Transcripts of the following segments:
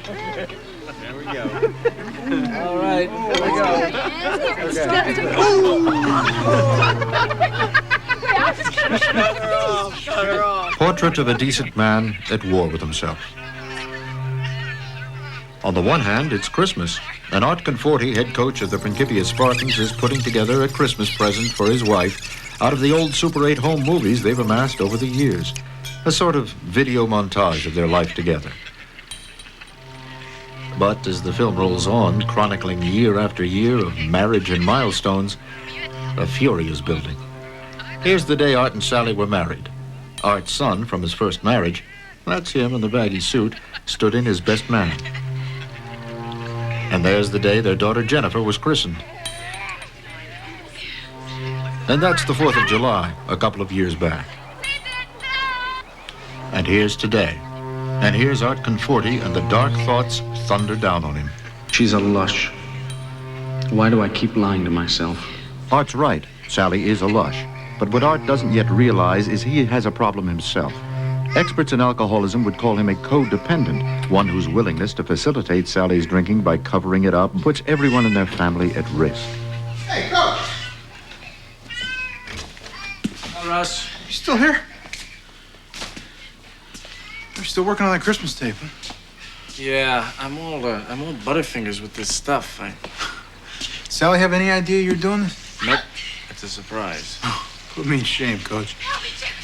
There we go. All right, here we go. Shut her off. Portrait of a decent man at war with himself. On the one hand, it's Christmas, and Art Conforti, head coach of the Principia Spartans, is putting together a Christmas present for his wife out of the old Super 8 home movies they've amassed over the years. A sort of video montage of their life together. But as the film rolls on, chronicling year after year of marriage and milestones, a fury is building. Here's the day Art and Sally were married. Art's son from his first marriage, that's him in the baggy suit, stood in as best man. And there's the day their daughter Jennifer was christened. And that's the 4th of July, a couple of years back. And here's today. And here's Art Conforti, and the dark thoughts thunder down on him. She's a lush. Why do I keep lying to myself? Art's right. Sally is a lush. But what Art doesn't yet realize is he has a problem himself. Experts in alcoholism would call him a codependent, one whose willingness to facilitate Sally's drinking by covering it up puts everyone in their family at risk. Hey, Coach! Hi, Russ. You still here? You're still working on that Christmas tape, huh? Yeah, I'm all butterfingers with this stuff. Sally have any idea you're doing this? Nope. It's a surprise. Put me in shame, Coach.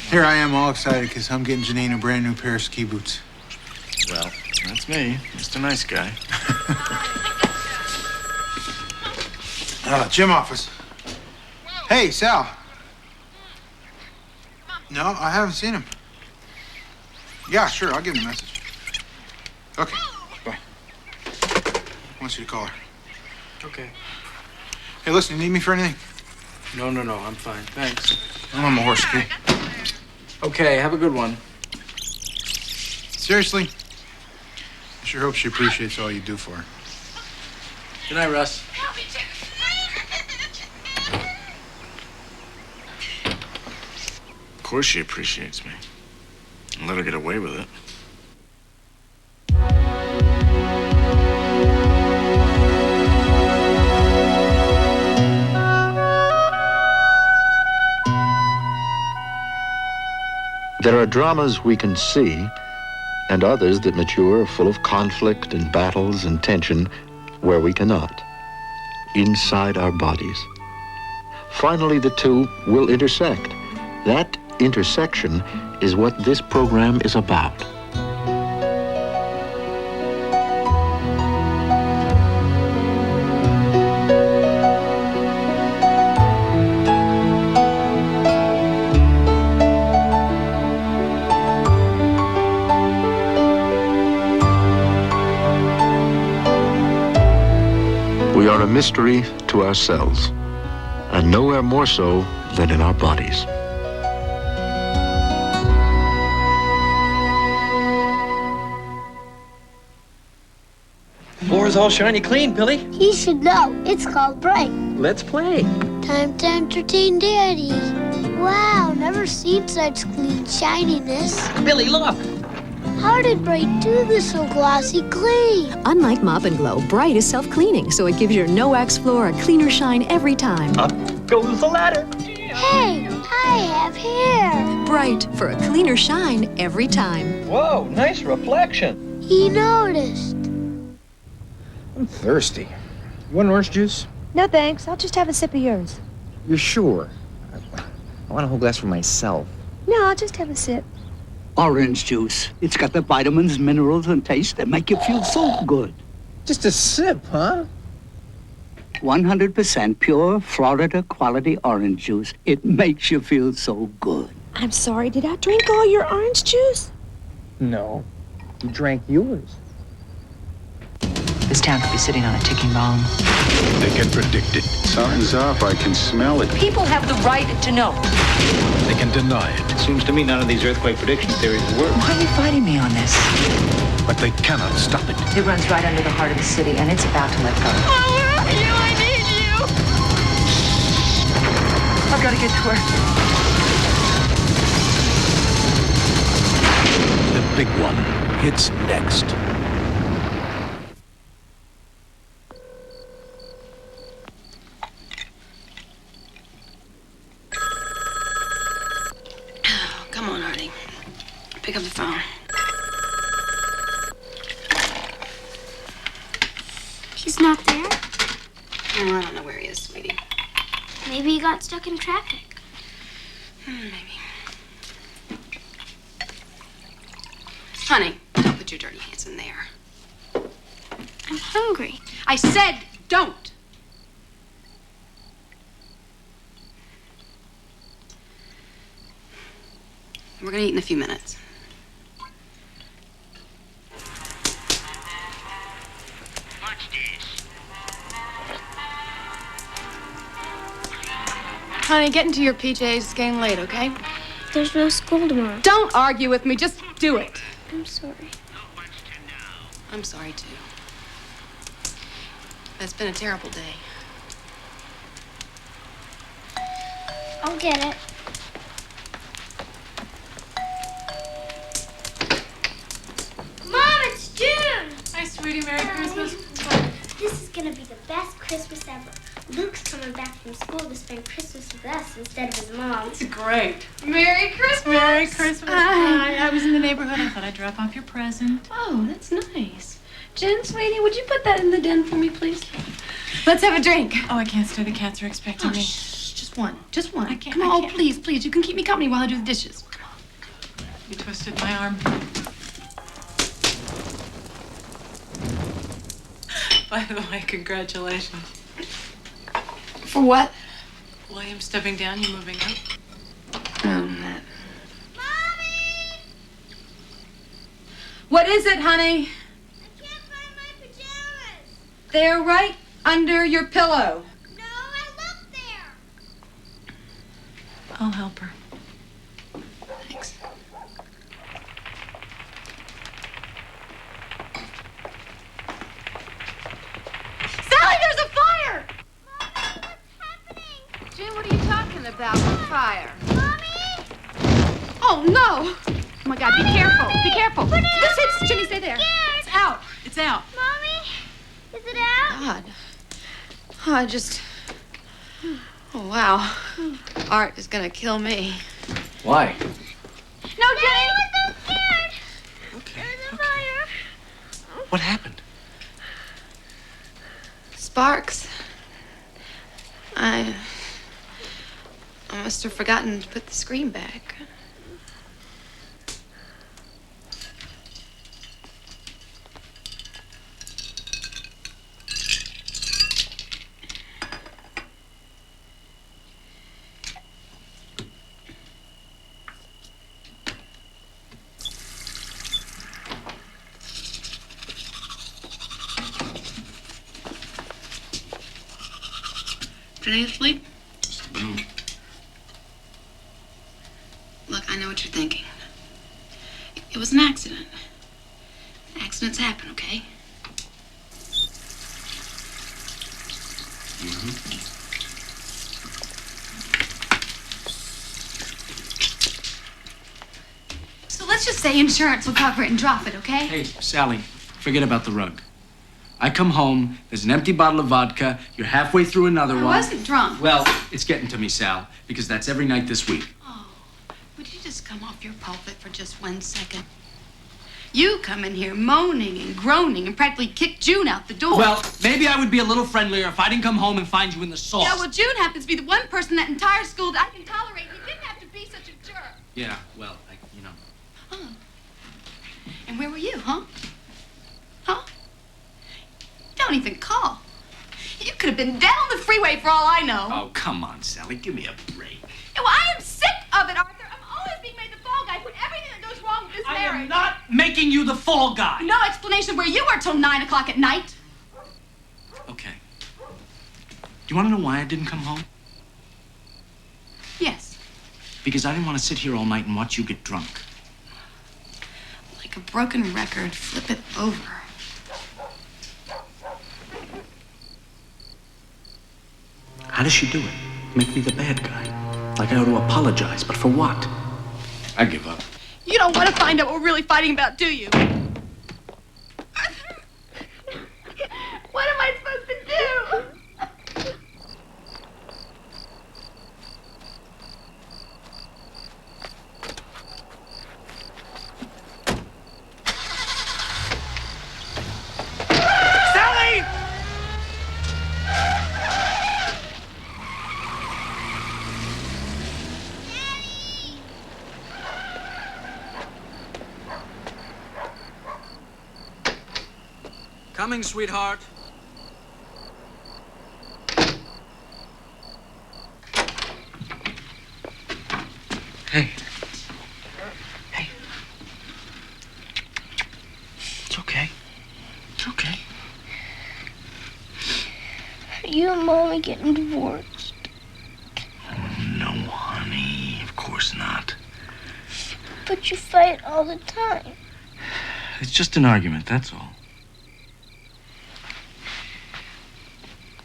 Here I am all excited because I'm getting Janine a brand new pair of ski boots. Well, that's me, Mr. Nice Guy. Gym office. Hey, Sal. No, I haven't seen him. Yeah, sure, I'll give him a message. Okay, bye. I want you to call her. Okay. Hey, listen, you need me for anything? No, I'm fine. Thanks. I'm on my horse, okay? Okay, have a good one. Seriously? I sure hope she appreciates all you do for her. Good night, Russ. Of course she appreciates me. And let her get away with it. There are dramas we can see, and others that mature full of conflict and battles and tension where we cannot, inside our bodies. Finally, the two will intersect. That intersection is what this program is about. We are a mystery to ourselves, and nowhere more so than in our bodies. Floor is all shiny clean, Billy. He should know. It's called Bright. Let's play. Time to entertain Daddy. Wow, never seen such clean shininess. Billy, look. How did Bright do this so glossy clean? Unlike Mop and Glow, Bright is self-cleaning, so it gives your no-wax floor a cleaner shine every time. Up goes the ladder. Hey, I have hair. Bright, for a cleaner shine every time. Whoa, nice reflection. He noticed. I'm thirsty. You want orange juice? No, thanks. I'll just have a sip of yours. You're sure? I want a whole glass for myself. No, I'll just have a sip. Orange juice. It's got the vitamins, minerals, and taste that make you feel so good. Just a sip, huh? 100% pure Florida quality orange juice. It makes you feel so good. I'm sorry, did I drink all your orange juice? No. You drank yours. This town could be sitting on a ticking bomb. They can predict it. Something's off. I can smell it. People have the right to know. They can deny it. Seems to me none of these earthquake prediction theories work. Why are you fighting me on this? But they cannot stop it. It runs right under the heart of the city, and it's about to let go. Oh, where are you? I need you. I've got to get to her. The big one hits next. Pick up the phone. He's not there? Oh, I don't know where he is, sweetie. Maybe he got stuck in traffic. Maybe. Honey, don't put your dirty hands in there. I'm hungry. I said don't. We're gonna eat in a few minutes. Honey, get into your PJs. It's getting late, okay? There's no school tomorrow. Don't argue with me. Just do it. I'm sorry. I'm sorry, too. It's been a terrible day. I'll get it. Mom, it's June! Hi, sweetie. Merry Christmas. This is gonna be the best Christmas ever. Luke's coming back from school to spend Christmas with us instead of his mom. It's great. Merry Christmas! Merry Christmas. Hi. I was in the neighborhood. I thought I'd drop off your present. Oh, that's nice. Jen, sweetie, would you put that in the den for me, please? Let's have a drink. Oh, I can't stay. The cats are expecting me. Shh, just one. Just one. I can't. Come on, I can't. please, please. You can keep me company while I do the dishes. Come on. You twisted my arm. By the way, congratulations. For what? William stepping down, you moving up. That. Mommy! What is it, honey? I can't find my pajamas. They're right under your pillow. No, I looked there. I'll help her. Thanks. Sally, there's a fire! Mommy, what's happening? Jim, what are you talking about? What fire? Mommy? Oh, no! Oh, my God, be careful. Mommy! Be careful. Put it This out, hits. Jimmy, stay there. It's out. It's out. Mommy? Is it out? God. Oh, I just... Oh, wow. Art is gonna kill me. Why? No, Jenny! I was so scared. Okay. There's a fire. What happened? Sparks. I must have forgotten to put the screen back. Did you sleep? Look, I know what you're thinking. It was an accident. Accidents happen, okay? So let's just say insurance will cover it and drop it, okay? Hey, Sally, forget about the rug. I come home, there's an empty bottle of vodka, you're halfway through another I one. wasn't drunk. Well, it's getting to me, Sal, because that's every night this week. Oh, would you just come off your pulpit for just 1 second? You come in here moaning and groaning and practically kick June out the door. Well, maybe I would be a little friendlier if I didn't come home and find you in the sauce. Yeah, well, June happens to be the one person in that entire school that I can tolerate. You didn't have to be such a jerk. Yeah, well, you know. Huh. And where were you, huh? Huh? Don't even call. You could have been down the freeway for all I know. Oh, come on, Sally, give me a break. Yeah, well, I am sick of it, Arthur. I'm always being made the fall guy for everything that goes wrong with this I marriage. am not making you the fall guy. No explanation where you were till 9 o'clock at night. Okay. Do you want to know why I didn't come home? Yes. Because I didn't want to sit here all night and watch you get drunk. Like a broken record, flip it over. How does she do it? Make me the bad guy. Like I ought to apologize, but for what? I give up. You don't want to find out what we're really fighting about, do you? What am I supposed to do? Coming, sweetheart. Hey. Hey. It's okay. It's okay. Are you and Mommy getting divorced? Oh, no, honey. Of course not. But you fight all the time. It's just an argument, that's all.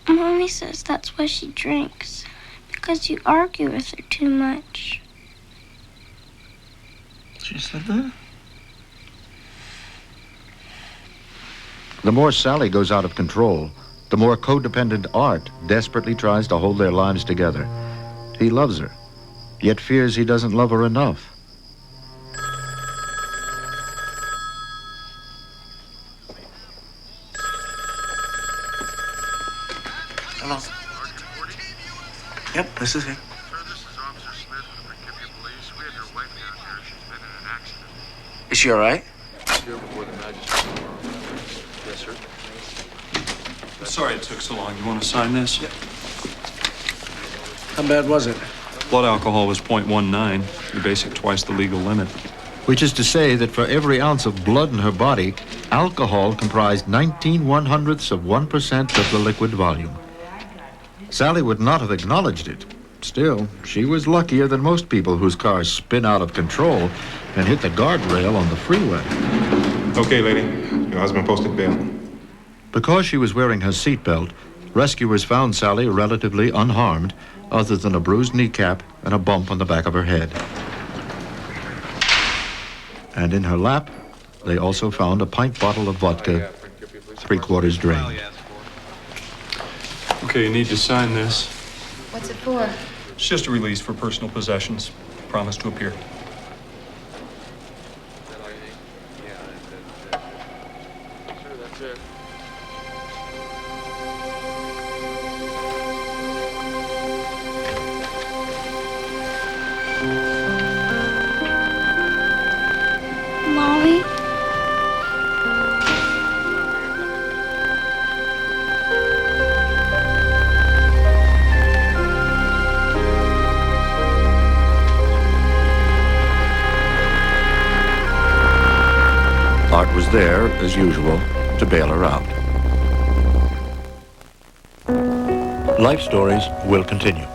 Mommy says that's why she drinks. Because you argue with her too much. She said that? The more Sally goes out of control, the more codependent Art desperately tries to hold their lives together. He loves her, yet fears he doesn't love her enough. Hello. Yep, this is it. Is she all right? Here before the magistrate. Yes, sir. I'm sorry it took so long. You want to sign this? Yep. How bad was it? Blood alcohol was 0.19, your basic twice the legal limit. Which is to say that for every ounce of blood in her body, alcohol comprised 19/100ths of the liquid volume. Sally would not have acknowledged it. Still, she was luckier than most people whose cars spin out of control and hit the guardrail on the freeway. Okay, lady. Your husband posted bail. Because she was wearing her seatbelt, rescuers found Sally relatively unharmed, other than a bruised kneecap and a bump on the back of her head. And in her lap, they also found a pint bottle of vodka, 3/4 drained. Okay, you need to sign this. What's it for? It's just a release for personal possessions. Promise to appear. Mommy? Art was there, as usual, to bail her out. Life Stories will continue.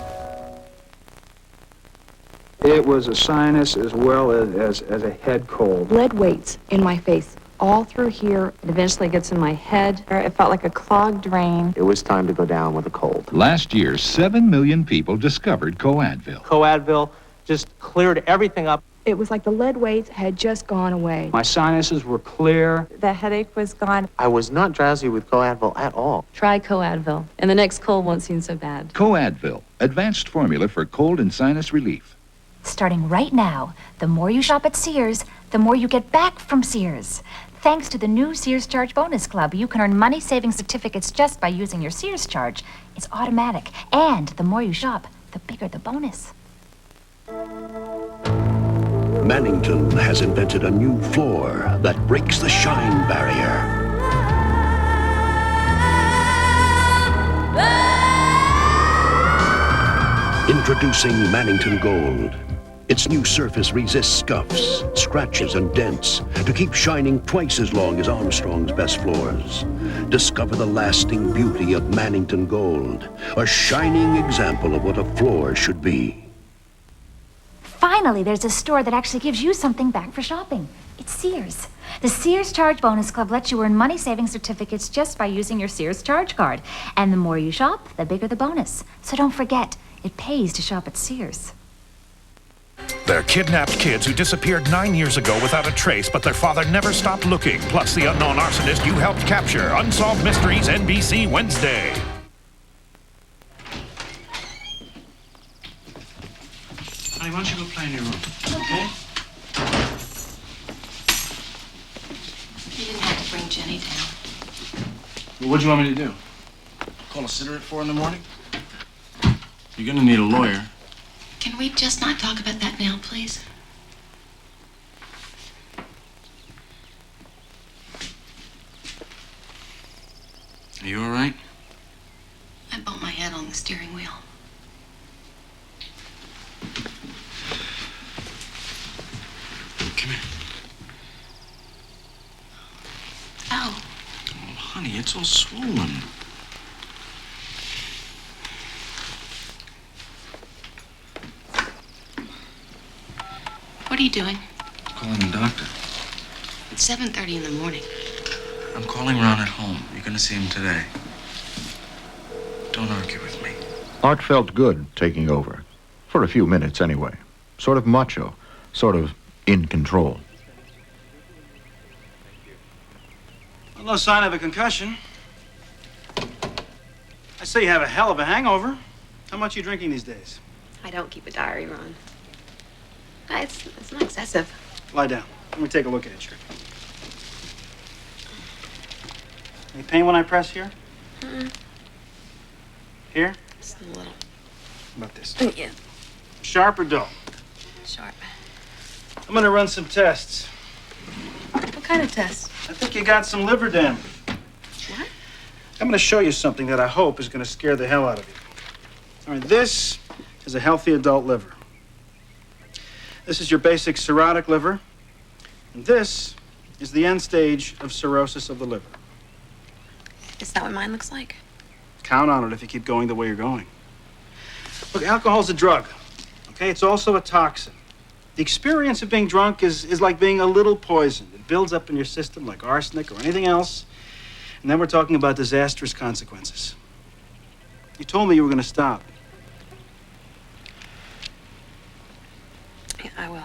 It was a sinus as well as a head cold. Lead weights in my face, all through here. It eventually gets in my head. It felt like a clogged drain. It was time to go down with a cold. Last year, 7 million people discovered Coadvil. Coadvil just cleared everything up. It was like the lead weights had just gone away. My sinuses were clear. The headache was gone. I was not drowsy with Coadvil at all. Try Coadvil, and the next cold won't seem so bad. Coadvil, advanced formula for cold and sinus relief. Starting right now, the more you shop at Sears, the more you get back from Sears. Thanks to the new Sears Charge Bonus Club, you can earn money-saving certificates just by using your Sears Charge. It's automatic, and the more you shop, the bigger the bonus. Mannington has invented a new floor that breaks the shine barrier. Introducing Mannington Gold. Its new surface resists scuffs, scratches, and dents to keep shining twice as long as Armstrong's best floors. Discover the lasting beauty of Mannington Gold, a shining example of what a floor should be. Finally, there's a store that actually gives you something back for shopping. It's Sears. The Sears Charge Bonus Club lets you earn money-saving certificates just by using your Sears Charge card. And the more you shop, the bigger the bonus. So don't forget, it pays to shop at Sears. They're kidnapped kids who disappeared 9 years ago without a trace, but their father never stopped looking. Plus the unknown arsonist you helped capture. Unsolved Mysteries, NBC Wednesday. Honey, why don't you go play in your room, okay? You didn't have to bring Jenny down. Well, what do you want me to do? Call a sitter at 4 in the morning? You're gonna need a lawyer. Can we just not talk about that now, please? You all right? I bumped my head on the steering wheel. Come here. Ow. Oh, honey, it's all swollen. What are you doing? Calling the doctor. It's 7:30 in the morning. I'm calling Ron at home. You're gonna see him today. Don't argue with me. Art felt good taking over. For a few minutes, anyway. Sort of macho. Sort of in control. Well, no sign of a concussion. I say you have a hell of a hangover. How much are you drinking these days? I don't keep a diary, Ron. It's not excessive. Lie down. Let me take a look at it. Any pain when I press here? Here? Just a little. How about this? Yeah. Sharp or dull? Sharp. I'm gonna run some tests. What kind of test? I think you got some liver damage. What? I'm gonna show you something that I hope is gonna scare the hell out of you. All right, this is a healthy adult liver. This is your basic cirrhotic liver. And this is the end stage of cirrhosis of the liver. Is that what mine looks like? Count on it if you keep going the way you're going. Look, alcohol's a drug, okay? It's also a toxin. The experience of being drunk is like being a little poisoned. It builds up in your system like arsenic or anything else. And then we're talking about disastrous consequences. You told me you were going to stop. Yeah, I will.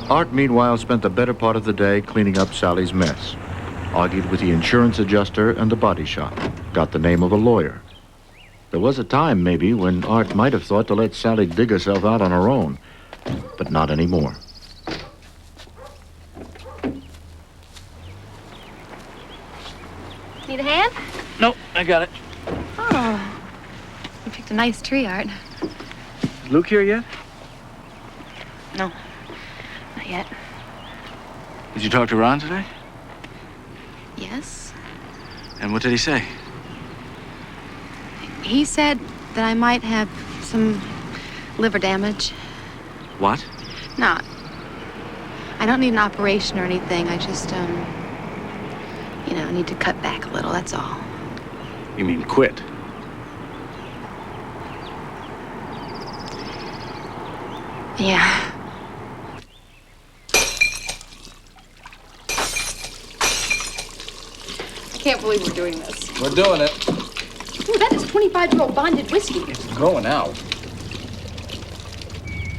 Art, meanwhile, spent the better part of the day cleaning up Sally's mess. Argued with the insurance adjuster and the body shop. Got the name of a lawyer. There was a time, maybe, when Art might have thought to let Sally dig herself out on her own. But not anymore. Need a hand? Nope, I got it. Oh. You picked a nice tree, Art. Is Luke here yet? No. Not yet. Did you talk to Ron today? Yes? And what did he say? He said that I might have some liver damage. What? No. I don't need an operation or anything. I just, need to cut back a little, that's all. You mean quit? Yeah. I can't believe we're doing this. We're doing it. Ooh, that is 25-year-old bonded whiskey. It's going out.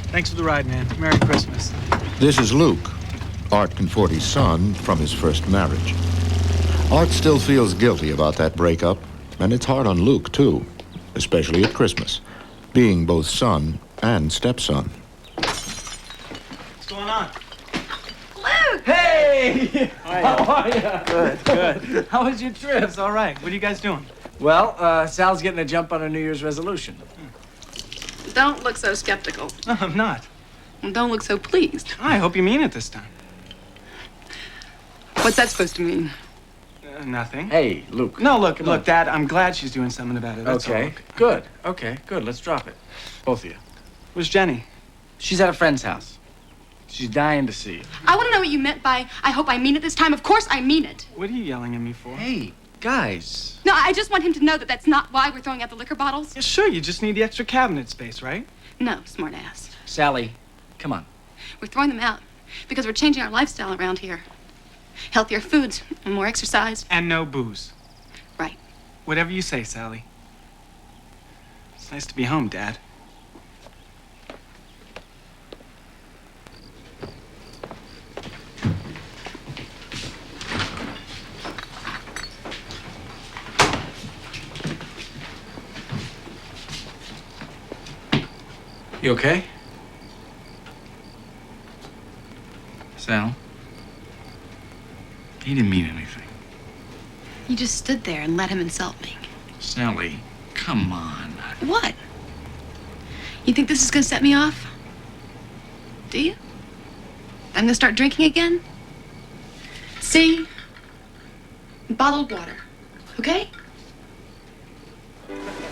Thanks for the ride, man. Merry Christmas. This is Luke, Art Conforti's son from his first marriage. Art still feels guilty about that breakup, and it's hard on Luke, too, especially at Christmas, being both son and stepson. What's going on? Luke! Hey! How are you? Good, good. How was your trips? All right. What are you guys doing? Well, Sal's getting a jump on her New Year's resolution. Don't look so skeptical. No, I'm not. And don't look so pleased. I hope you mean it this time. What's that supposed to mean? Nothing. Hey, Luke. No, look, Dad, I'm glad she's doing something about it. That's Okay, all. good. Okay, good. Let's drop it. Both of you. Where's Jenny? She's at a friend's house. She's dying to see you. I want to know what you meant by, I hope I mean it this time. Of course I mean it. What are you yelling at me for? Hey, guys. No, I just want him to know that that's not why we're throwing out the liquor bottles. Yeah, sure, you just need the extra cabinet space, right? No, smart ass. Sally, come on. We're throwing them out because we're changing our lifestyle around here. Healthier foods and more exercise. And no booze. Right. Whatever you say, Sally. It's nice to be home, Dad. You okay? Sal? He didn't mean anything. You just stood there and let him insult me. Sally, come on. What? You think this is gonna set me off? Do you? I'm gonna start drinking again? See? Bottled water. Okay?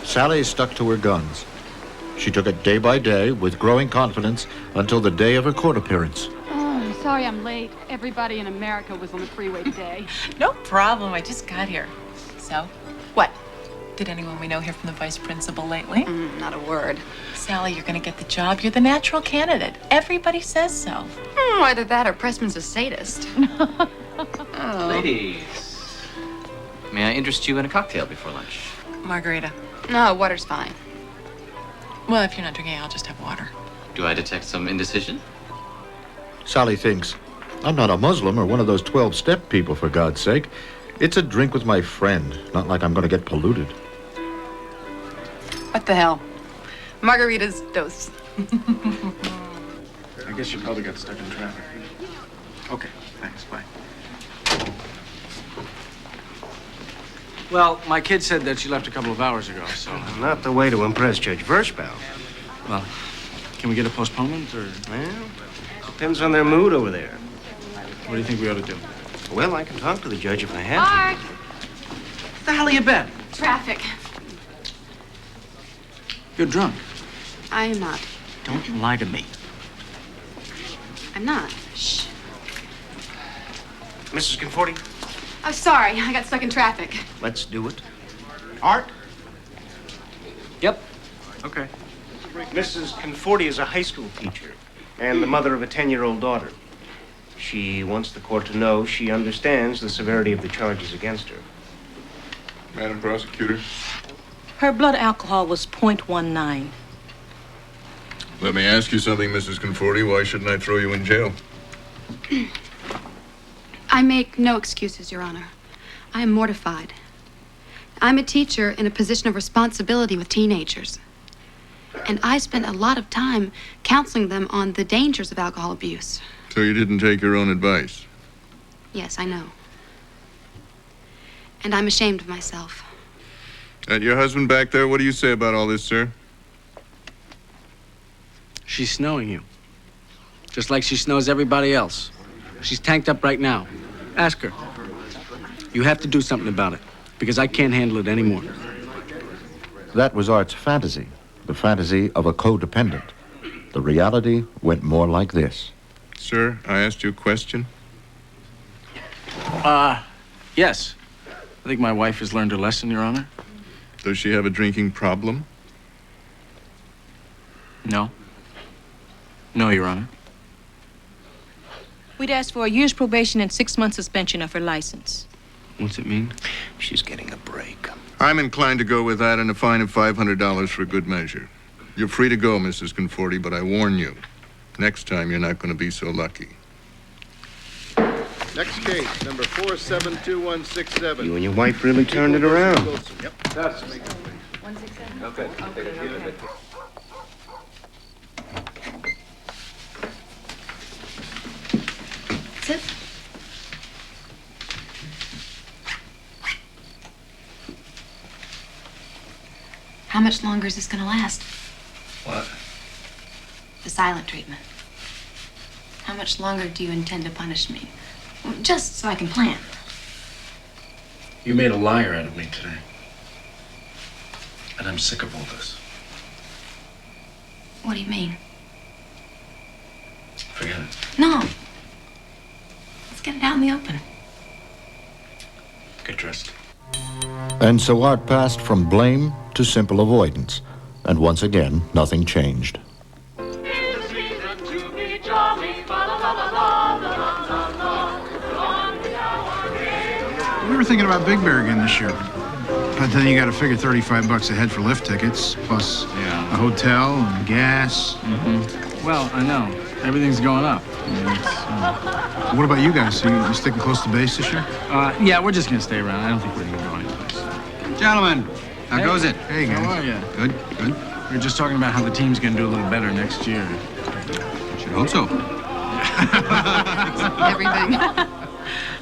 Sally stuck to her guns. She took it day by day with growing confidence until the day of her court appearance. Oh, sorry I'm late. Everybody in America was on the freeway today. No problem. I just got here. So, What? did anyone we know hear from the vice principal lately? Not a word. Sally, you're going to get the job. You're the natural candidate. Everybody says so. Either that or Pressman's a sadist. Oh. Ladies, may I interest you in a cocktail before lunch? Margarita. No, water's fine. Well, if you're not drinking, I'll just have water. Do I detect some indecision? Sally thinks, I'm not a Muslim or one of those 12-step people, for God's sake. It's a drink with my friend, not like I'm going to get polluted. What the hell? Margarita's dose. I guess you probably got stuck in traffic. Okay, thanks, bye. Well, my kid said that she left a couple of hours ago, so... Not the way to impress Judge Verspal. Well, can we get a postponement, or... Well, depends on their mood over there. What do you think we ought to do? Well, I can talk to the judge if I have to. Mark! What the hell have you been? Traffic. You're drunk. I am not. Don't lie to me. I'm not. Shh. Mrs. Conforti, I'm sorry. I got stuck in traffic. let's do it. Art? Yep. Okay. Mrs. Conforti is a high school teacher and the mother of a 10-year-old daughter. She wants the court to know she understands the severity of the charges against her. Madam Prosecutor. Her blood alcohol was .19. Let me ask you something, Mrs. Conforti. Why shouldn't I throw you in jail? I make no excuses, Your Honor. I am mortified. I'm a teacher in a position of responsibility with teenagers. And I spent a lot of time counseling them on the dangers of alcohol abuse. So you didn't take your own advice? Yes, I know. And I'm ashamed of myself. And your husband back there, what do you say about all this, sir? She's snowing you. Just like she snows everybody else. She's tanked up right now. Ask her. You have to do something about it, because I can't handle it anymore. That was Art's fantasy, the fantasy of a codependent. The reality went more like this. Sir, I asked you a question. Yes. I think my wife has learned her lesson, Your Honor. Does she have a drinking problem? No. No, Your Honor. We'd ask for a year's probation and 6 months suspension of her license. What's it mean? She's getting a break. I'm inclined to go with that and a fine of $500 for good measure. You're free to go, Mrs. Conforti, but I warn you, next time you're not going to be so lucky. Next case, number 472167. You and your wife really turned it around. Yep. That's me. 167? Okay. Sit. How much longer is this going to last? What? The silent treatment. How much longer do you intend to punish me? Just so I can plan. You made a liar out of me today. And I'm sick of all this. What do you mean? Forget it. No. Let's get it out in the open. Get dressed. And so Art passed from blame to simple avoidance. And once again, nothing changed. We were thinking about Big Bear again this year. But then you got to figure $35 a head for lift tickets, plus a hotel and gas. Mm-hmm. Well, I know. Everything's going up. What about you guys? You sticking close to base this year? Yeah, we're just going to stay around. I don't think we're going to go anyplace. Gentlemen, how goes it? Hey, guys. How are you? Good, good. We were just talking about how the team's going to do a little better next year. Should hope so. Everything.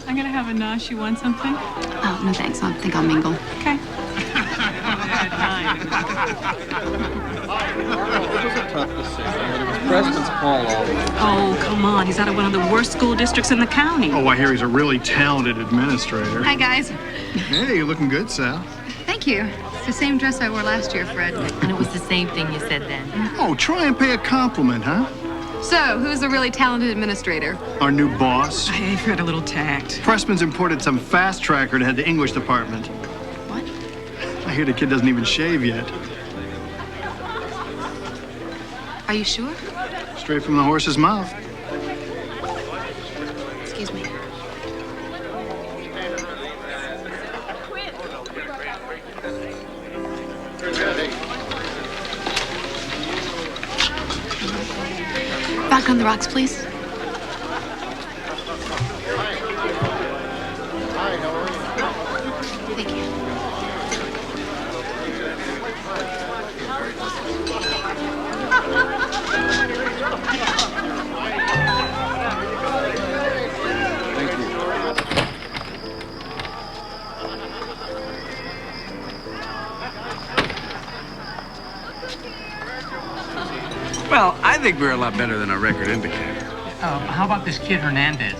I'm gonna have a nosh. You want something? Oh, no thanks. I think I'll mingle. Okay. Pressman's call all. Oh, come on. He's out of one of the worst school districts in the county. Oh, I hear he's a really talented administrator. Hi, guys. Hey, you're looking good, Sal. Thank you. It's the same dress I wore last year, Fred. And it was the same thing you said then. Oh, try and pay a compliment, huh? So, who's the really talented administrator? Our new boss. Hey, Fred, a little tact. Pressman's imported some fast tracker to head the English department. What? I hear the kid doesn't even shave yet. Are you sure? Straight from the horse's mouth. Excuse me. Vodka on the rocks, please. Thank you. Well, I think we're a lot better than our record indicator. How about this kid Hernandez?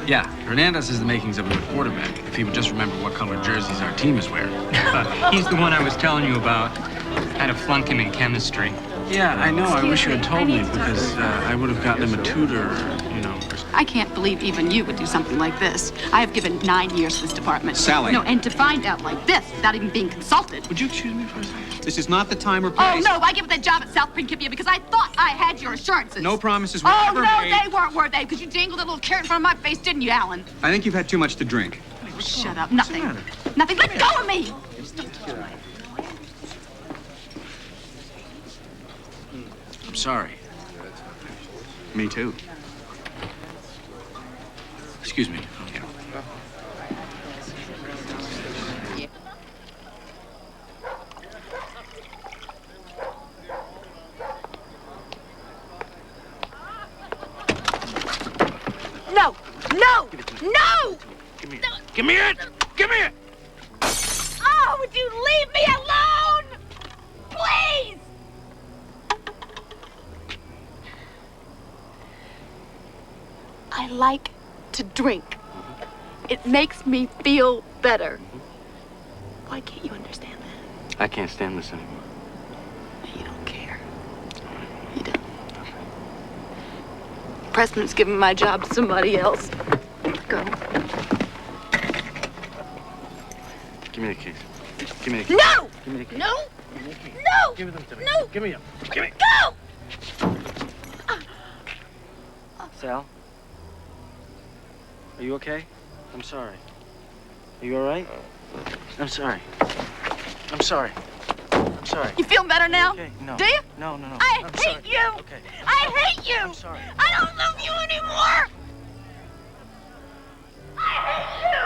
Yeah, Hernandez has the makings of a good quarterback, if he would just remember what color jerseys our team is wearing. He's the one I was telling you about. Had to flunk him in chemistry. Yeah, I know. I wish you had told me, because I would have gotten him a tutor, you know. I can't believe even you would do something like this. I have given 9 years to this department. Sally. No, and to find out like this without even being consulted. Would you excuse me for a second? This is not the time or Oh, place. no, I gave up that job at South Principia because I thought I had your assurances. No promises were Oh, ever no, made. they weren't, were they? Because you dangled that little carrot in front of my face, didn't you, Alan? I think you've had too much to drink. Shut up. Nothing. Nothing. Let go of me! I'm sorry. Me too. Excuse me. Yeah. No! No! No! Give me it! Give me it! Oh, would you leave me alone? Please! I like to drink. It makes me feel better. Why can't you understand that? I can't stand this anymore. You don't care. You don't. Pressman's giving my job to somebody else. Go. Give me the keys. Give me the keys. No! Give me the keys. No! Give me the keys. No! Give them to me. No! Give me them. Give me. Go! Sal? Are you okay? I'm sorry. Are you all right? I'm sorry. I'm sorry. I'm sorry. You feel better now? Okay, no. Do you? No, no, no. I I'm hate sorry. you! Okay. I hate you! I'm sorry. I don't love you anymore! I hate you!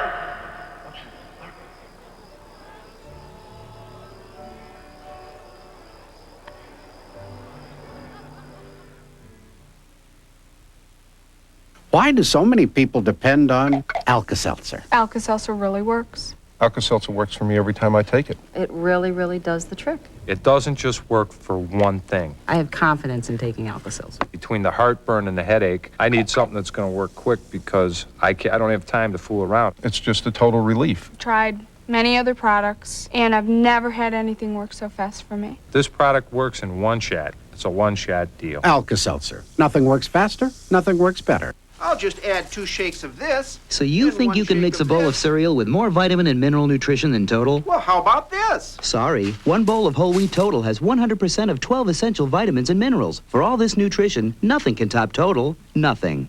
Why do so many people depend on Alka-Seltzer? Alka-Seltzer really works. Alka-Seltzer works for me every time I take it. It really, really does the trick. It doesn't just work for one thing. I have confidence in taking Alka-Seltzer. Between the heartburn and the headache, I need something that's going to work quick because I don't have time to fool around. It's just a total relief. Tried many other products, and I've never had anything work so fast for me. This product works in one shot. It's a one-shot deal. Alka-Seltzer. Nothing works faster, nothing works better. I'll just add 2 shakes of this. So you think you can mix a bowl of cereal with more vitamin and mineral nutrition than Total? Well, how about this? Sorry, one bowl of whole wheat Total has 100% of 12 essential vitamins and minerals. For all this nutrition, nothing can top Total. Nothing.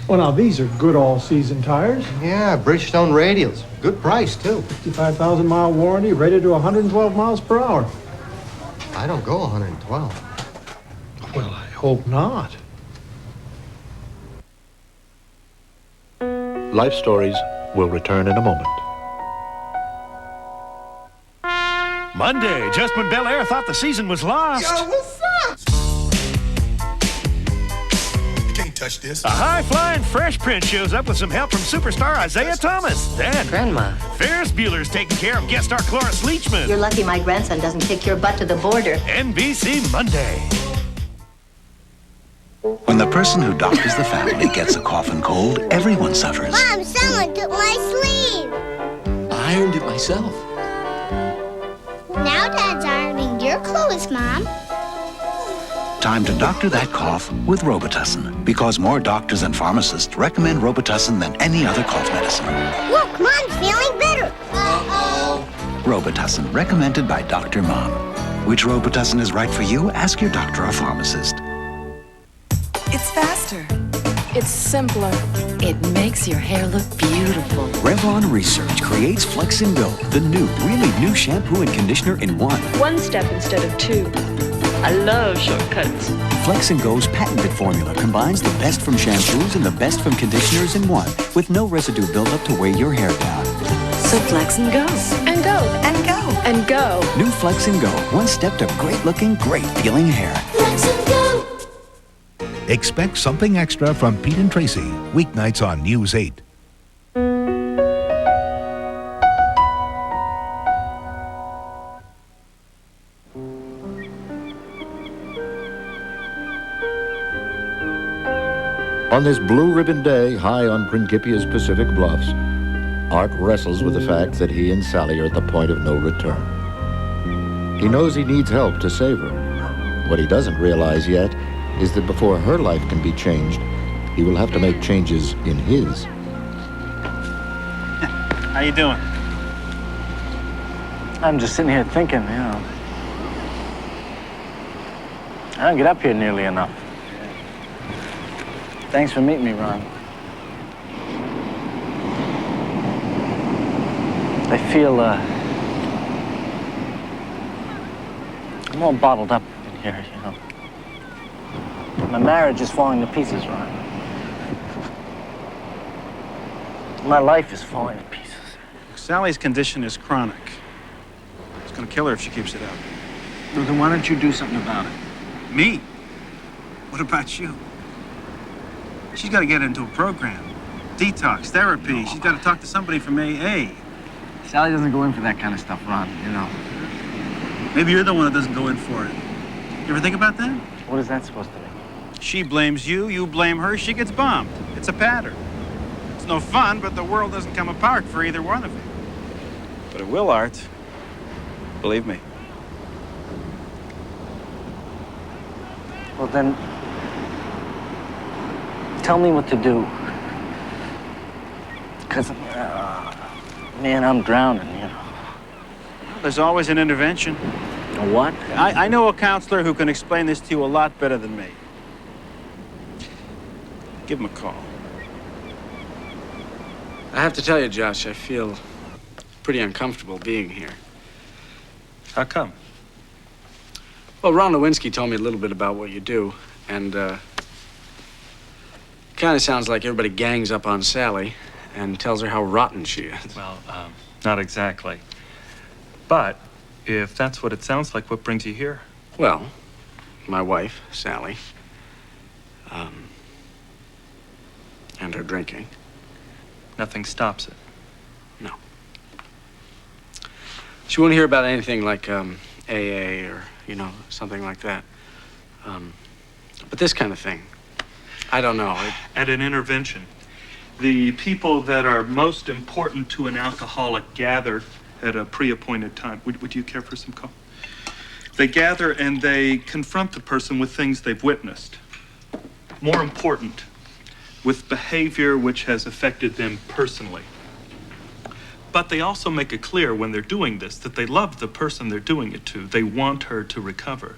Well, now, these are good all-season tires. Yeah, Bridgestone radials. Good price, too. 55,000-mile warranty, rated to 112 miles per hour. I don't go 112. Well, I hope not. Life Stories will return in a moment. Monday, just when Bel Air thought the season was lost. Yo, what's up? You can't touch this. A high-flying Fresh Prince shows up with some help from superstar Isaiah Thomas. Then, Grandma. Ferris Bueller's taking care of guest star Cloris Leachman. You're lucky my grandson doesn't kick your butt to the border. NBC Monday. person who doctors the family gets a cough and cold, everyone suffers. Mom, someone took my sleeve. I ironed it myself. Now Dad's ironing your clothes, Mom. Time to doctor that cough with Robitussin, because more doctors and pharmacists recommend Robitussin than any other cough medicine. Look, Mom's feeling better. Robitussin, recommended by Dr. Mom. Which Robitussin is right for you? Ask your doctor or pharmacist. It's faster. It's simpler. It makes your hair look beautiful. Revlon Research creates Flex and Go, the really new shampoo and conditioner in one. One step instead of two. I love shortcuts. Flex and Go's patented formula combines the best from shampoos and the best from conditioners in one, with no residue buildup to weigh your hair down. So Flex and Go. And go. And go. And go. New Flex and Go, one step to great looking, great feeling hair. Flex and Go. Expect something extra from Pete and Tracy, weeknights on News 8. On this blue ribbon day, high on Principia's Pacific Bluffs, Art wrestles with the fact that he and Sally are at the point of no return. He knows he needs help to save her. What he doesn't realize yet is that before her life can be changed, he will have to make changes in his. How you doing? I'm just sitting here thinking, I don't get up here nearly enough. Thanks for meeting me, Ron. I feel, I'm all bottled up in here, My marriage is falling to pieces, Ron. My life is falling to pieces. Sally's condition is chronic. It's gonna kill her if she keeps it up. Well, then why don't you do something about it? Me? What about you? She's got to get into a program. Detox, therapy. She's got to talk to somebody from AA. Sally doesn't go in for that kind of stuff, Ron, Maybe you're the one that doesn't go in for it. You ever think about that? What is that supposed to mean? She blames you, you blame her, she gets bombed. It's a pattern. It's no fun, but the world doesn't come apart for either one of you. But it will, Art. Believe me. Well, then, tell me what to do. Because, man, I'm drowning, There's always an intervention. A what? I know a counselor who can explain this to you a lot better than me. Give him a call. I have to tell you, Josh, I feel pretty uncomfortable being here. How come? Well, Ron Lewinsky told me a little bit about what you do, and kind of sounds like everybody gangs up on Sally and tells her how rotten she is. Well, not exactly. But if that's what it sounds like, what brings you here? Well, my wife, Sally, and her drinking. Nothing stops it. No. She won't hear about anything like AA or, something like that. But this kind of thing, I don't know. At an intervention, the people that are most important to an alcoholic gather at a pre-appointed time. Would you care for some coffee? They gather and they confront the person with things they've witnessed. More important, with behavior which has affected them personally. But they also make it clear when they're doing this that they love the person they're doing it to. They want her to recover.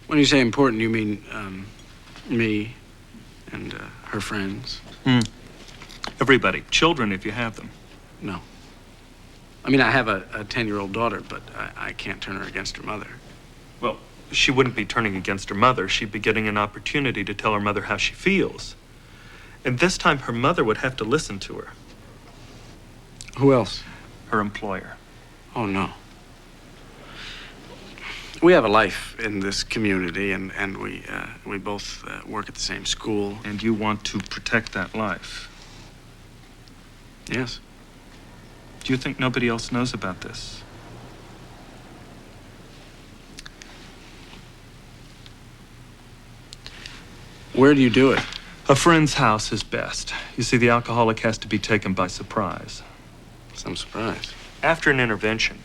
When you say important, you mean me and her friends? Everybody. Children, if you have them. No. I mean, I have a 10-year-old daughter, but I can't turn her against her mother. Well, she wouldn't be turning against her mother. She'd be getting an opportunity to tell her mother how she feels. And this time, her mother would have to listen to her. Who else? Her employer. Oh, no. We have a life in this community, and we both work at the same school. And you want to protect that life? Yes. Do you think nobody else knows about this? Where do you do it? A friend's house is best. You see, the alcoholic has to be taken by surprise. Some surprise. After an intervention,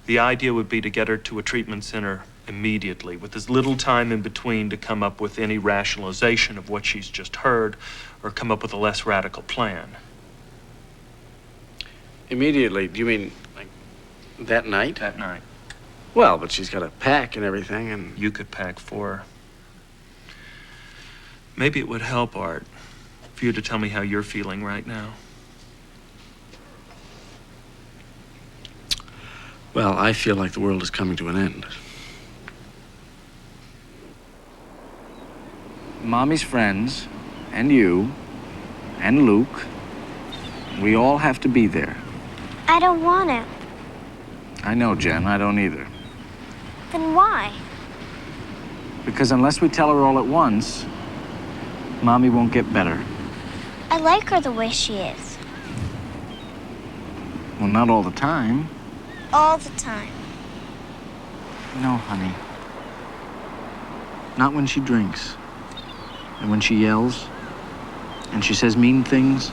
the idea would be to get her to a treatment center immediately, with as little time in between to come up with any rationalization of what she's just heard or come up with a less radical plan. Immediately? Do you mean, like, that night? That night. Well, but she's got to pack and everything, and... You could pack for her. Maybe it would help, Art, for you to tell me how you're feeling right now. Well, I feel like the world is coming to an end. Mommy's friends, and you, and Luke, we all have to be there. I don't want to. I know, Jen, I don't either. Then why? Because unless we tell her all at once, Mommy won't get better. I like her the way she is. Well, not all the time. All the time. No, honey. Not when she drinks. And when she yells. And she says mean things.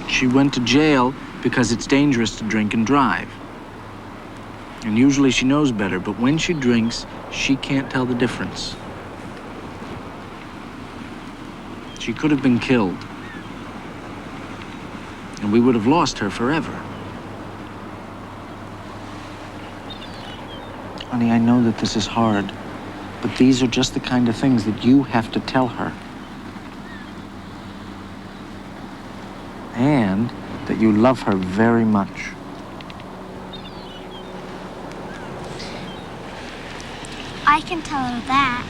She went to jail because it's dangerous to drink and drive. And usually she knows better, but when she drinks, she can't tell the difference. She could have been killed. And we would have lost her forever. Honey, I know that this is hard, but these are just the kind of things that you have to tell her. And that you love her very much. I can tell her that.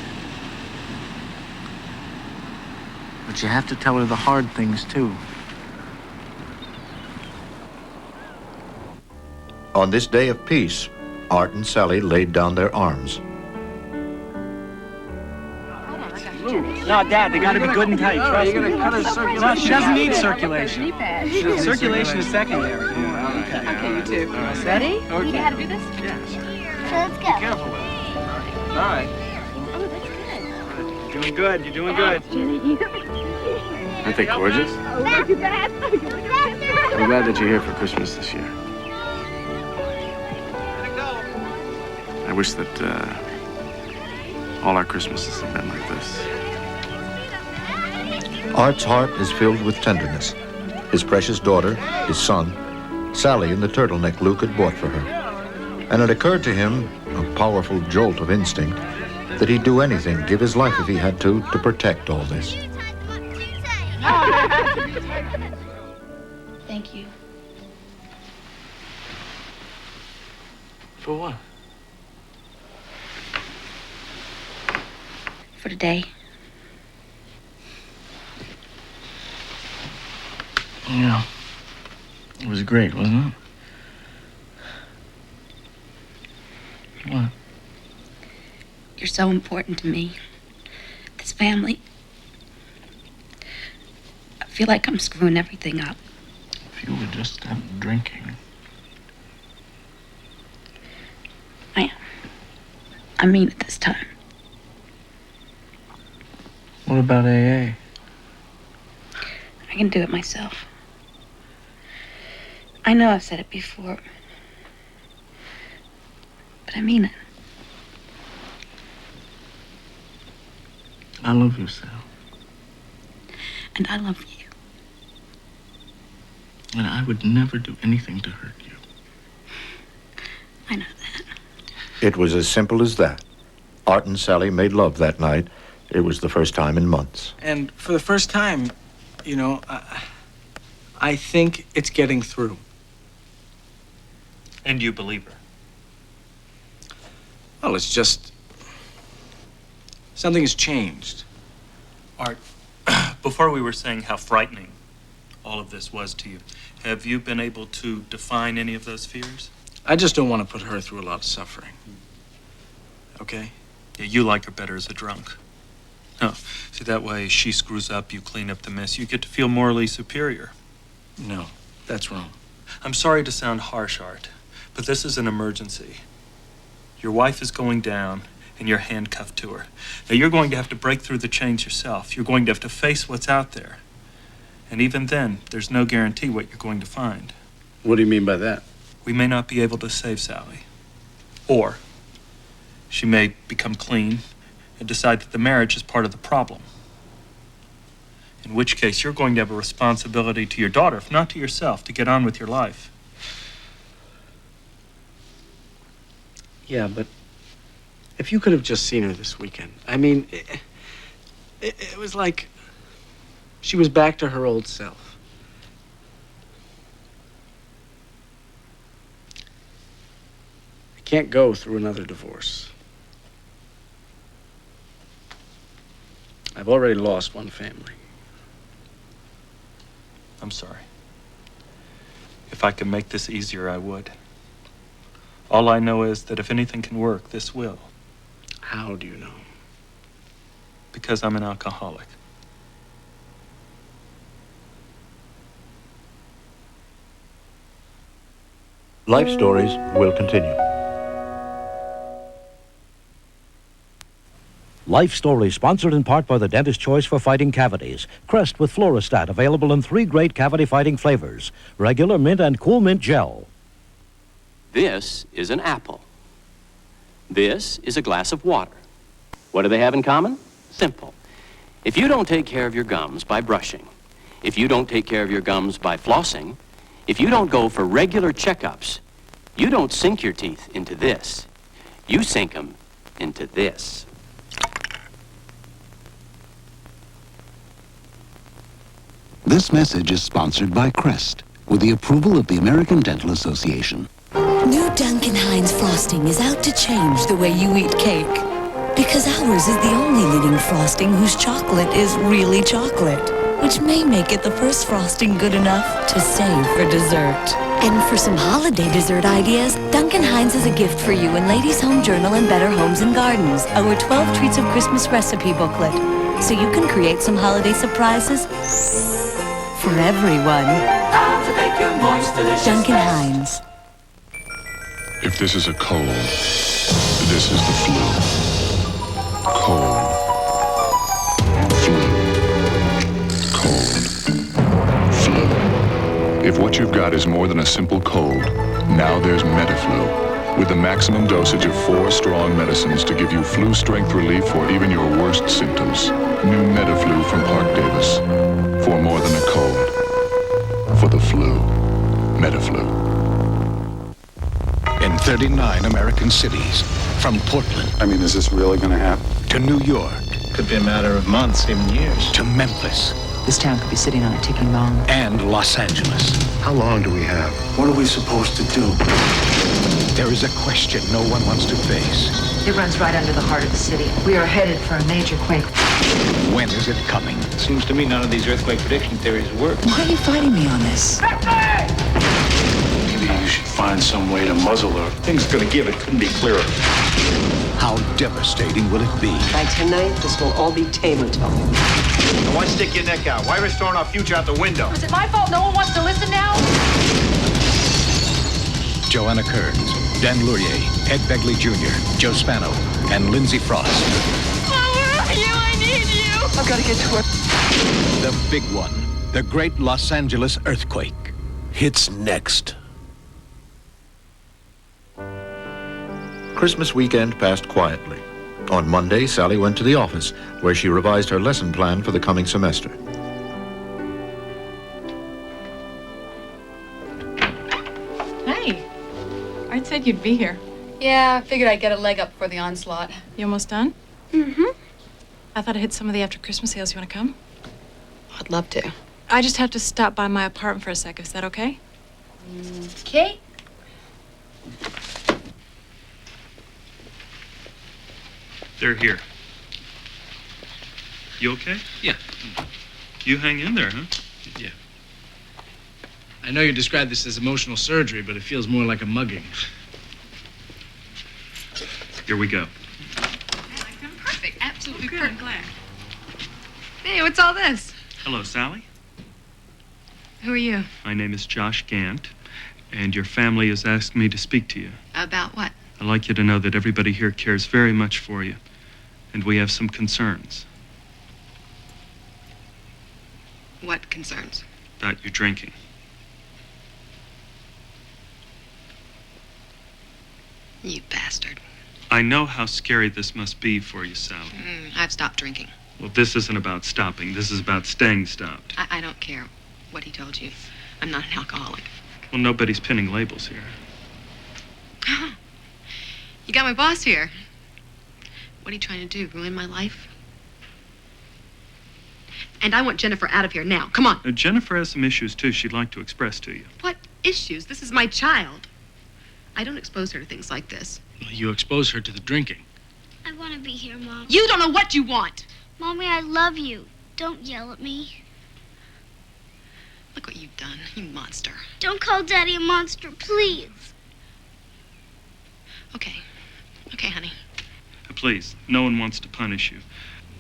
But you have to tell her the hard things, too. On this day of peace, Art and Sally laid down their arms. No, Dad, they gotta be good and tight. Trust You're me. gonna cut her circulation. No, she doesn't need circulation. Circulation. Circulation is secondary. Okay, you two. Ready? You know how to do this? So let's go. Careful with it. All right. Oh, that's good. You're doing good. You're doing good. Aren't they gorgeous? Oh, look at that. I'm glad that you're here for Christmas this year. I wish that all our Christmases had been like this. Art's heart is filled with tenderness. His precious daughter, his son, Sally in the turtleneck Luke had bought for her. And it occurred to him, a powerful jolt of instinct, that he'd do anything, give his life if he had to protect all this. Thank you. For what? For today. Yeah. It was great, wasn't it? What? You're so important to me. This family. I feel like I'm screwing everything up. If you would just stop drinking. I mean it this time. What about AA? I can do it myself. I know I've said it before, but I mean it. I love you, Sal. And I love you. And I would never do anything to hurt you. I know that. It was as simple as that. Art and Sally made love that night. It was the first time in months. And for the first time, you know, I think it's getting through. And you believe her? Well, it's just... something has changed. Art, before we were saying how frightening all of this was to you, have you been able to define any of those fears? I just don't want to put her through a lot of suffering. Okay? Yeah, you like her better as a drunk. No, see, that way she screws up, you clean up the mess, you get to feel morally superior. No, that's wrong. I'm sorry to sound harsh, Art, but this is an emergency. Your wife is going down, and you're handcuffed to her. Now, you're going to have to break through the chains yourself. You're going to have to face what's out there. And even then, there's no guarantee what you're going to find. What do you mean by that? We may not be able to save Sally. Or she may become clean and decide that the marriage is part of the problem. In which case, you're going to have a responsibility to your daughter, if not to yourself, to get on with your life. Yeah, but if you could have just seen her this weekend. I mean, it was like she was back to her old self. I can't go through another divorce. I've already lost one family. I'm sorry. If I could make this easier, I would. All I know is that if anything can work, this will. How do you know? Because I'm an alcoholic. Life Stories will continue. Life Stories, sponsored in part by the Dentist Choice for Fighting Cavities. Crest with Fluorostat, available in 3 great cavity-fighting flavors. Regular mint and cool mint gel. This is an apple. This is a glass of water. What do they have in common? Simple. If you don't take care of your gums by brushing, if you don't take care of your gums by flossing, if you don't go for regular checkups, you don't sink your teeth into this. You sink them into this. This message is sponsored by Crest, with the approval of the American Dental Association. New Duncan Hines frosting is out to change the way you eat cake. Because ours is the only leading frosting whose chocolate is really chocolate, which may make it the first frosting good enough to save for dessert. And for some holiday dessert ideas, Duncan Hines has a gift for you in Ladies' Home Journal and Better Homes and Gardens, our 12 Treats of Christmas recipe booklet, so you can create some holiday surprises for everyone. Duncan Hines. If this is a cold, this is the flu. Cold. Flu. Cold. Flu. If what you've got is more than a simple cold, now there's Metaflu, with the maximum dosage of 4 strong medicines to give you flu-strength relief for even your worst symptoms. New Metaflu from Park Davis. For more than a cold. For the flu. Metaflu. In 39 American cities, from Portland. I mean, is this really going to happen? To New York. Could be a matter of months, even years. To Memphis. This town could be sitting on a ticking bomb. And Los Angeles. How long do we have? What are we supposed to do? There is a question no one wants to face. It runs right under the heart of the city. We are headed for a major quake. When is it coming? It seems to me none of these earthquake prediction theories work. Why are you fighting me on this? Maybe you should find some way to muzzle her. Things are gonna give, it couldn't be clearer. How devastating will it be? By tonight, this will all be Tamatone. Why stick your neck out? Why risk throwing our future out the window? Is it my fault no one wants to listen now? Joanna Kearns, Dan Laurier, Ed Begley Jr., Joe Spano, and Lindsay Frost. Oh, where are you? I need you. I've got to get to her. The big one, the great Los Angeles earthquake, hits next. Christmas weekend passed quietly. On Monday, Sally went to the office, where she revised her lesson plan for the coming semester. Hey, Art said you'd be here. Yeah, I figured I'd get a leg up for the onslaught. You almost done? Mm-hmm. I thought I hit some of the after Christmas sales. You want to come? I'd love to. I just have to stop by my apartment for a sec. Is that okay? Okay. They're here. You okay? Yeah. You hang in there, huh? Yeah. I know you described this as emotional surgery, but it feels more like a mugging. Here we go. Perfect. Absolutely perfect. I'm glad. Hey, what's all this? Hello, Sally. Who are you? My name is Josh Gant, and your family has asked me to speak to you. About what? I'd like you to know that everybody here cares very much for you, and we have some concerns What concerns? about you drinking. You bastard. I know how scary this must be for you, Sally. I've stopped drinking. Well, this isn't about stopping. This is about staying stopped. I don't care what he told you. I'm not an alcoholic. Well, nobody's pinning labels here. You got my boss here. What are you trying to do? Ruin my life? And I want Jennifer out of here now. Come on. Now, Jennifer has some issues, too, she'd like to express to you. What issues? This is my child. I don't expose her to things like this. You expose her to the drinking. I want to be here, Mom. You don't know what you want. Mommy, I love you. Don't yell at me. Look what you've done, you monster. Don't call Daddy a monster, please. Okay. Okay, honey. Please, no one wants to punish you.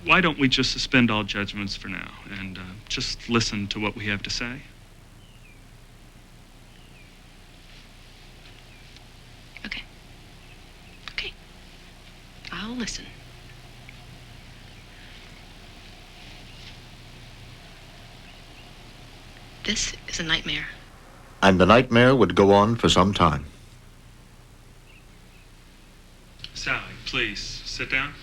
Why don't we just suspend all judgments for now and just listen to what we have to say? Okay. Okay. I'll listen. This is a nightmare. And the nightmare would go on for some time. Sally, please, sit down.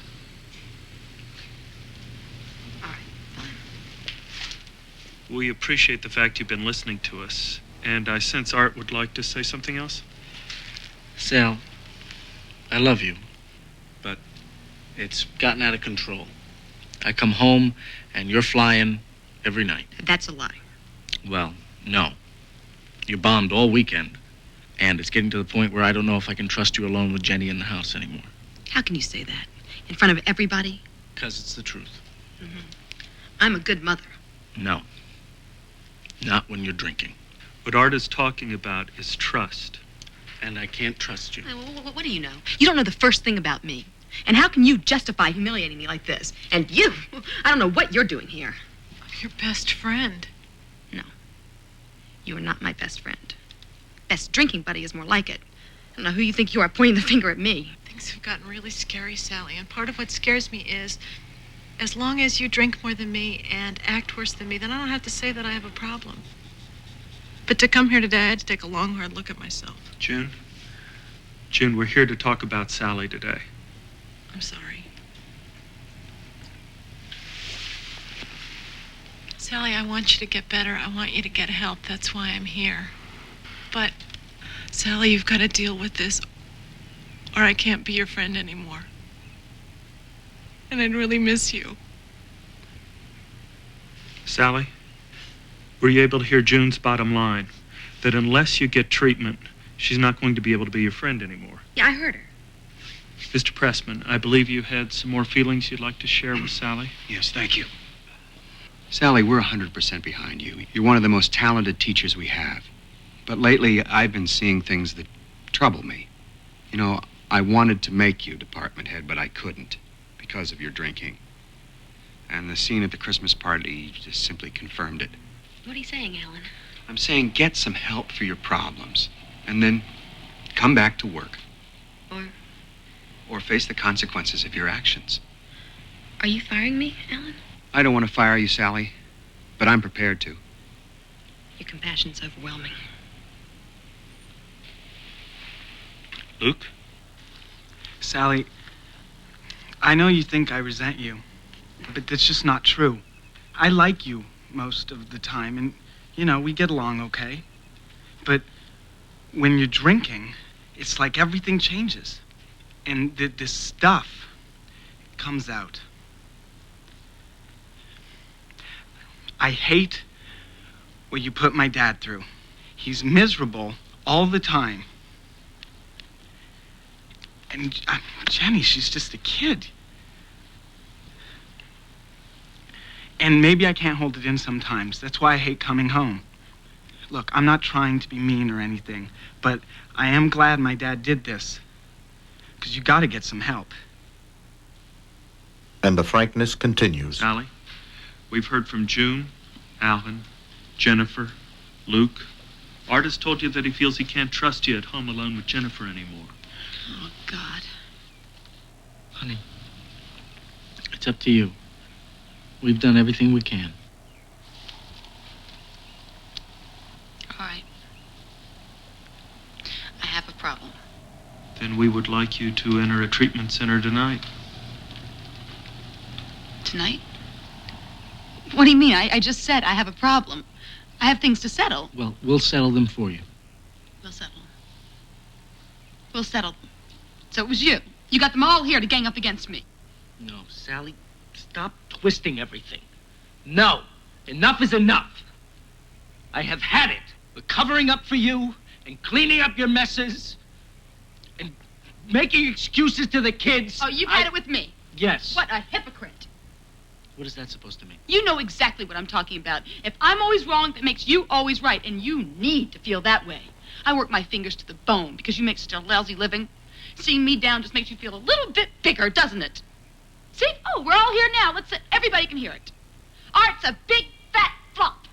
We appreciate the fact you've been listening to us, and I sense Art would like to say something else. Sal, I love you, but it's gotten out of control. I come home, and you're flying every night. That's a lie. Well, no. You bombed all weekend, and it's getting to the point where I don't know if I can trust you alone with Jenny in the house anymore. How can you say that? In front of everybody? Because it's the truth. I'm a good mother. No. Not when you're drinking. What Art is talking about is trust. And I can't trust you. What do you know? You don't know the first thing about me. And how can you justify humiliating me like this? And you, I don't know what you're doing here. Your best friend. No. You are not my best friend. Best drinking buddy is more like it. I don't know who you think you are pointing the finger at me. Things have gotten really scary, Sally. And part of what scares me is, as long as you drink more than me and act worse than me, then I don't have to say that I have a problem. But to come here today, I had to take a long, hard look at myself. June, we're here to talk about Sally today. I'm sorry. Sally, I want you to get better. I want you to get help. That's why I'm here. But, Sally, you've got to deal with this, or I can't be your friend anymore. And I'd really miss you. Sally, were you able to hear June's bottom line? That unless you get treatment, she's not going to be able to be your friend anymore. Yeah, I heard her. Mr. Pressman, I believe you had some more feelings you'd like to share with Sally? Yes, thank you. Sally, we're 100% behind you. You're one of the most talented teachers we have. But lately, I've been seeing things that trouble me. You know, I wanted to make you department head, but I couldn't because of your drinking. And the scene at the Christmas party just simply confirmed it. What are you saying, Alan? I'm saying get some help for your problems, and then come back to work. Or face the consequences of your actions. Are you firing me, Alan? I don't want to fire you, Sally, but I'm prepared to. Your compassion's overwhelming. Luke? Sally, I know you think I resent you, but that's just not true. I like you most of the time, and, you know, we get along okay. But when you're drinking, it's like everything changes. And this stuff comes out. I hate what you put my dad through. He's miserable all the time. And Jenny, she's just a kid. And maybe I can't hold it in sometimes. That's why I hate coming home. Look, I'm not trying to be mean or anything, but I am glad my dad did this. Because you got to get some help. And the frankness continues. Sally, we've heard from June, Alan, Jennifer, Luke. Art has told you that he feels he can't trust you at home alone with Jennifer anymore. Oh, God. Honey, it's up to you. We've done everything we can. All right. I have a problem. Then we would like you to enter a treatment center tonight. Tonight? What do you mean? I just said I have a problem. I have things to settle. Well, we'll settle them for you. We'll settle. We'll settle them. So it was you. You got them all here to gang up against me. No, Sally, stop twisting everything. No, enough is enough. I have had it. We're covering up for you and cleaning up your messes and making excuses to the kids. Oh, you've had it with me. Yes. What a hypocrite. What is that supposed to mean? You know exactly what I'm talking about. If I'm always wrong, that makes you always right, and you need to feel that way. I work my fingers to the bone because you make such a lousy living. Seeing me down just makes you feel a little bit bigger, doesn't it? See? Oh, we're all here now. Let's everybody can hear it. Art's a big, fat flop.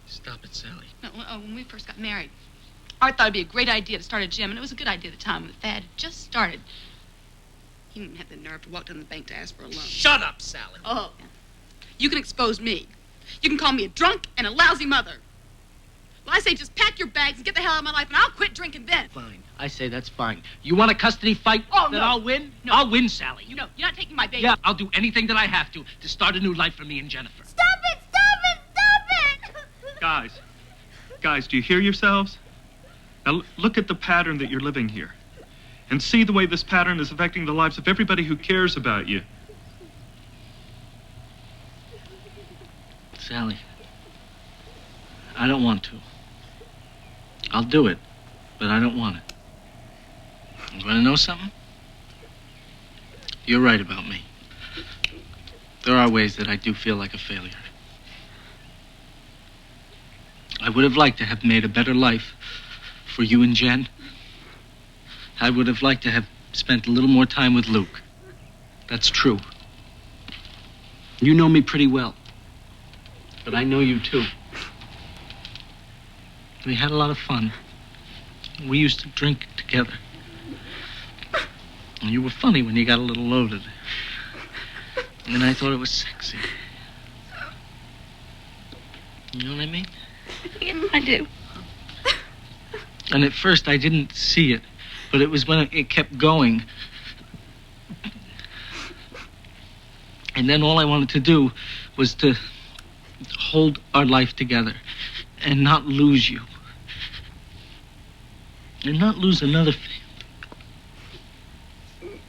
Stop it, Sally. No, when we first got married, Art thought it'd be a great idea to start a gym, and it was a good idea at the time when the fad had just started. He didn't have the nerve to walk down the bank to ask for a loan. Shut up, Sally. Oh, you can expose me. You can call me a drunk and a lousy mother. Well, I say just pack your bags and get the hell out of my life, and I'll quit drinking then. Fine. I say that's fine. You want a custody fight Oh, that no. I'll win? No. I'll win, Sally. You know, you're not taking my baby. Yeah, I'll do anything that I have to start a new life for me and Jennifer. Stop it! Stop it! Stop it! Guys, do you hear yourselves? Now look at the pattern that you're living here. And see the way this pattern is affecting the lives of everybody who cares about you. Sally, I don't want to. I'll do it, but I don't want it. You want to know something? You're right about me. There are ways that I do feel like a failure. I would have liked to have made a better life for you and Jen. I would have liked to have spent a little more time with Luke. That's true. You know me pretty well. But I know you too. We had a lot of fun. We used to drink together. And you were funny when you got a little loaded. And I thought it was sexy. You know what I mean? Yeah, I do. And at first I didn't see it, but it was when it kept going. And then all I wanted to do was to hold our life together and not lose you. And not lose another family.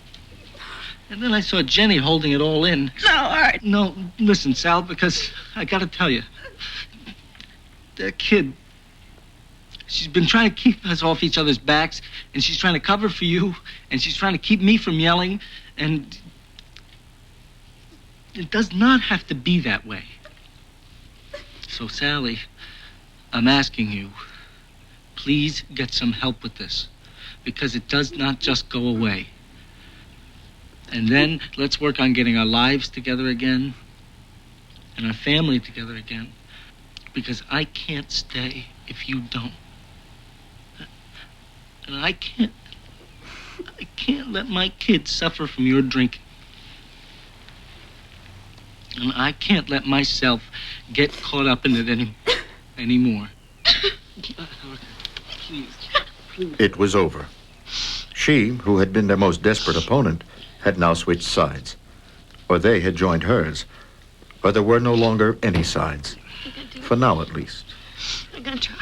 And then I saw Jenny holding it all in. No, all right. No, listen, Sal, because I gotta tell you, that kid, she's been trying to keep us off each other's backs, and she's trying to cover for you, and she's trying to keep me from yelling, and it does not have to be that way. So, Sally, I'm asking you, please get some help with this, because it does not just go away. And then let's work on getting our lives together again and our family together again, because I can't stay if you don't. And I can't let my kids suffer from your drinking. And I can't let myself get caught up in it anymore. Please. It was over. She, who had been their most desperate opponent, had now switched sides. Or they had joined hers. Or there were no longer any sides. For now, at least. I'm gonna try.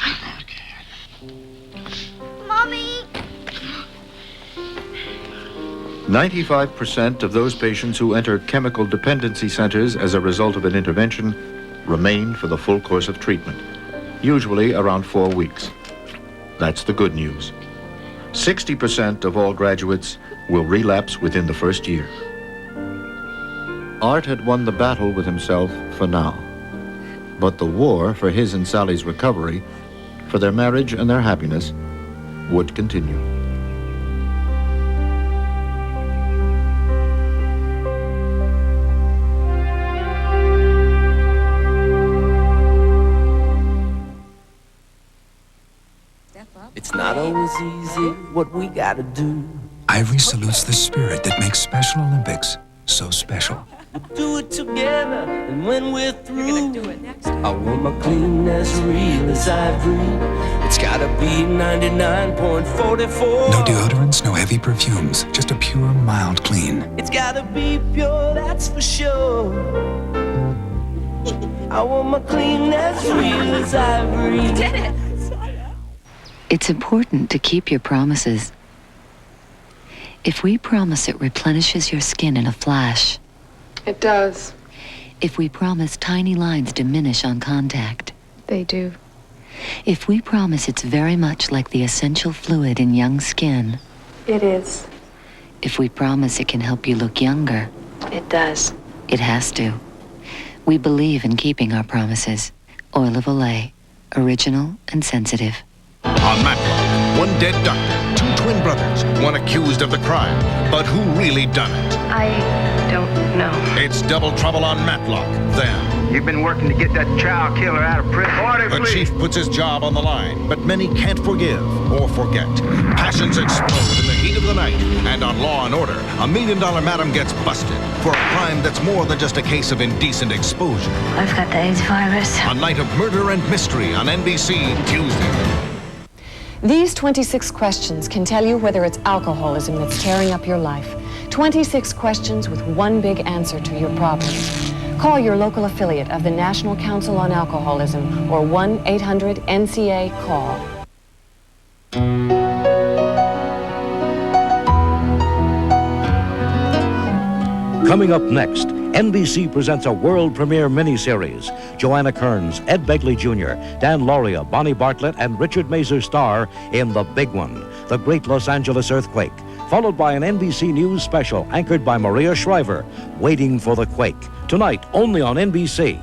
Mommy! 95% of those patients who enter chemical dependency centers as a result of an intervention remain for the full course of treatment, usually around 4 weeks. That's the good news. 60% of all graduates will relapse within the first year. Art had won the battle with himself for now. But the war for his and Sally's recovery, for their marriage and their happiness, would continue. It's not always easy what we gotta do. Ivory salutes the spirit that makes Special Olympics so special. We'll do it together, and when we're through, you're gonna do it next time. I want my clean as real as ivory. It's gotta be 99.44. No deodorants, no heavy perfumes, just a pure, mild clean. It's gotta be pure, that's for sure. I want my clean as real as ivory. You did it! It's important to keep your promises. If we promise it replenishes your skin in a flash. It does. If we promise tiny lines diminish on contact. They do. If we promise it's very much like the essential fluid in young skin. It is. If we promise it can help you look younger. It does. It has to. We believe in keeping our promises. Oil of Olay. Original and sensitive. On Matlock, one dead doctor, two twin brothers, one accused of the crime. But who really done it? I don't know. It's Double Trouble on Matlock, then. You've been working to get that child killer out of prison. A chief puts his job on the line, but many can't forgive or forget. Passions explode in the heat of the night, and on Law & Order, $1 million madam gets busted for a crime that's more than just a case of indecent exposure. I've got the AIDS virus. A night of murder and mystery on NBC Tuesday. These 26 questions can tell you whether it's alcoholism that's tearing up your life. 26 questions with one big answer to your problem. Call your local affiliate of the National Council on Alcoholism or 1-800-NCA-CALL. Coming up next, NBC presents a world premiere miniseries. Joanna Kearns, Ed Begley Jr., Dan Lauria, Bonnie Bartlett, and Richard Mazer star in The Big One, the Great Los Angeles Earthquake, followed by an NBC News special anchored by Maria Shriver, Waiting for the Quake, tonight only on NBC.